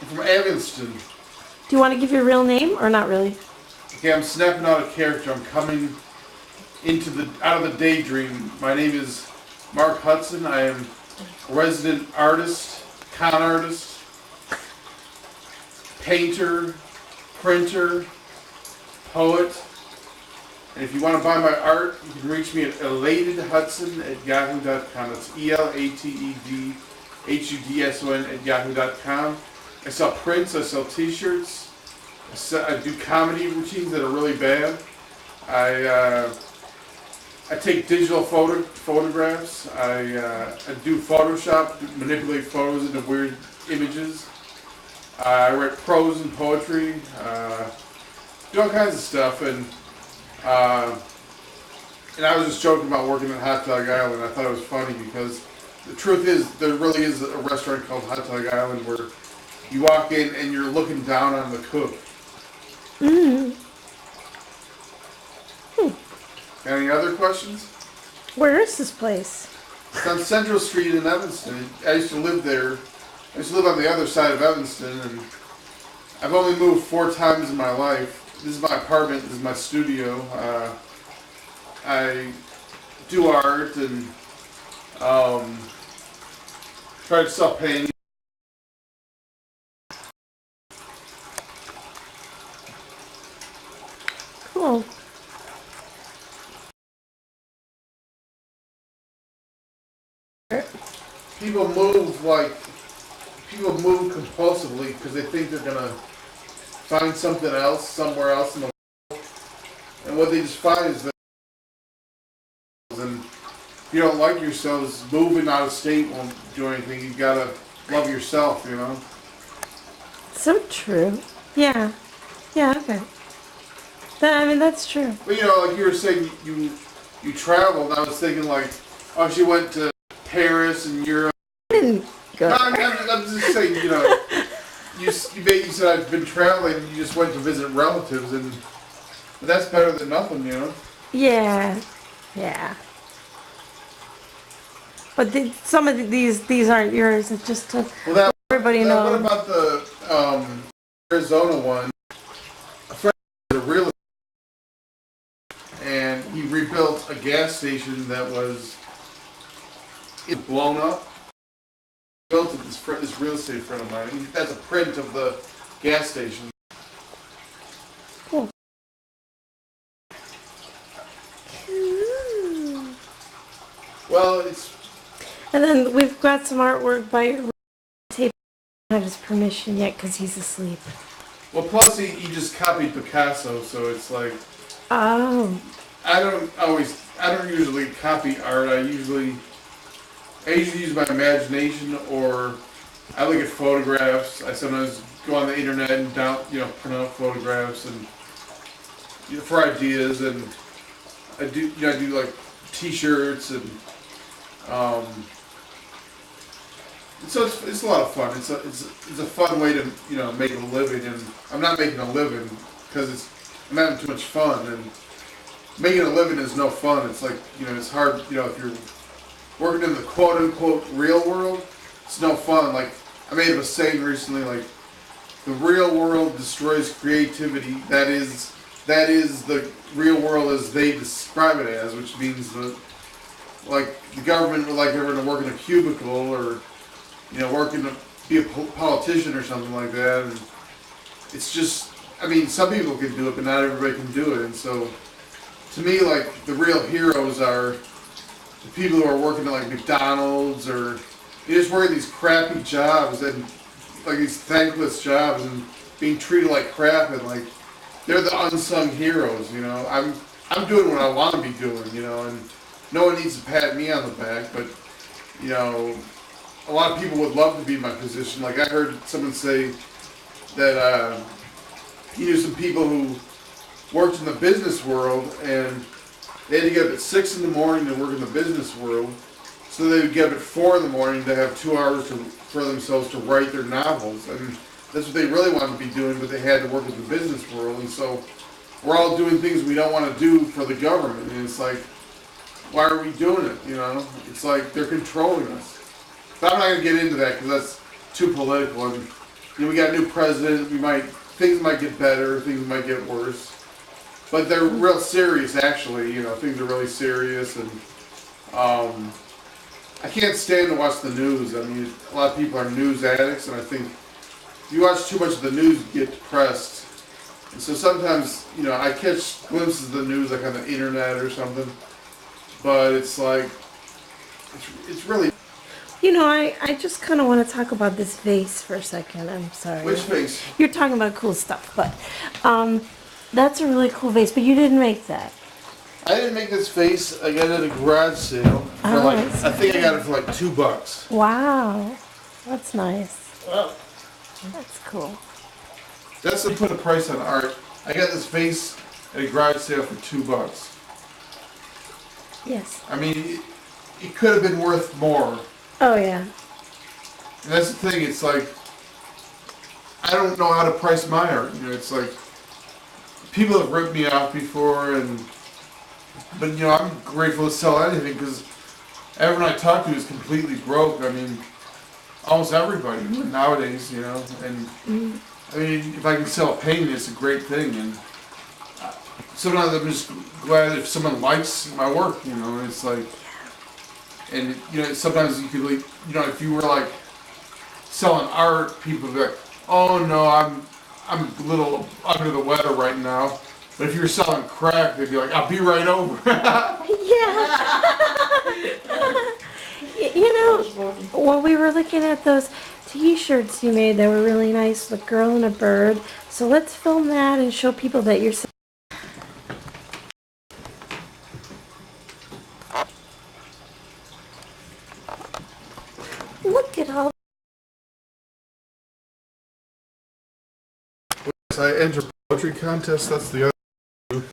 I'm from Evanston. Do you want to give your real name or not really? Okay, I'm snapping out a character. I'm coming out of the daydream. My name is Mark Hudson. I am a resident artist, con artist, painter, printer, poet. And if you want to buy my art, you can reach me at elatedhudson@yahoo.com. That's elatedhudson@yahoo.com. I sell prints, I sell t-shirts, I do comedy routines that are really bad. I take digital photographs. I do Photoshop, manipulate photos into weird images. I write prose and poetry, do all kinds of stuff. And I was just joking about working at Hot Dog Island. I thought it was funny because the truth is there really is a restaurant called Hot Dog Island where you walk in and you're looking down on the cook. Mm. Any other questions? Where is this place? It's on Central Street in Evanston. I used to live there. I used to live on the other side of Evanston, and I've only moved 4 times in my life. This is my apartment. This is my studio. I do art and try to sell paintings. Cool. People move compulsively because they think they're gonna find something else somewhere else in the world, and what they just find is that, and if you don't like yourselves, moving out of state won't do anything. You gotta love yourself, you know. So true. Yeah. Yeah. Okay. That's true. But you know, like you were saying, you traveled. I was thinking like, oh, she went to Paris and Europe. I didn't go. No, I'm just saying, you know, you said I've been traveling. You just went to visit relatives, but that's better than nothing, you know. Yeah. Yeah. But some of these aren't yours. It's just to everybody What knows. about the Arizona one? A friend is a realtor, and he rebuilt a gas station that was blown up. He built it, this real estate friend of mine. He has a print of the gas station. Cool. Well, it's. And then we've got some artwork by tape. I don't have his permission yet because he's asleep. Well, plus he just copied Picasso, so it's like. Oh. I don't usually copy art. I usually use my imagination, or I look at photographs. I sometimes go on the internet and print out photographs and for ideas, and I do like T-shirts and so it's a lot of fun. It's a fun way to make a living, and I'm not making a living because I'm having too much fun, and making a living is no fun. It's like it's hard. If you're working in the quote unquote real world, it's no fun. Like I made up a saying recently, like the real world destroys creativity. That is the real world as they describe it as, which means that like the government would like everyone to work in a cubicle or working to be a politician or something like that. And it's just, some people can do it, but not everybody can do it. And so, to me, like the real heroes are the people who are working at like McDonald's or they just working these crappy jobs and like these thankless jobs and being treated like crap, and like they're the unsung heroes. I'm doing what I want to be doing. And no one needs to pat me on the back, but a lot of people would love to be in my position. Like I heard someone say that he knew some people who worked in the business world and they had to get up at 6 in the morning to work in the business world. So they would get up at 4 in the morning to have 2 hours for themselves to write their novels. And that's what they really wanted to be doing, but they had to work in the business world. And so we're all doing things we don't want to do for the government. And it's like, why are we doing it? It's like they're controlling us. But I'm not going to get into that because that's too political. And we got a new president. Things might get better, things might get worse, but they're real serious. Actually, things are really serious, and I can't stand to watch the news. I mean, a lot of people are news addicts, and I think if you watch too much of the news, you get depressed. And so sometimes, I catch glimpses of the news, like on the internet or something, but it's like, it's really... I just kind of want to talk about this vase for a second. I'm sorry. Which vase? You're talking about cool stuff, but that's a really cool vase, but you didn't make that. I didn't make this vase. I got it at a garage sale. I think I got it for like $2. Wow. That's nice. Wow. That's cool. That's to put a price on art. I got this vase at a garage sale for $2. Yes. I mean, it could have been worth more. Oh, yeah. And that's the thing, it's like, I don't know how to price my art. It's like, people have ripped me off before, but I'm grateful to sell anything, because everyone I talk to is completely broke. I mean, almost everybody nowadays, and I mean, if I can sell a painting, it's a great thing, and sometimes I'm just glad if someone likes my work, and it's like, and sometimes you could, like, if you were like selling art, people would be like, oh no, I'm a little under the weather right now. But if you were selling crack, they'd be like, I'll be right over. Yeah. When we were looking at those t-shirts you made that were really nice, the girl and a bird. So let's film that and show people that you're... Look at all... I enter poetry contest, that's the other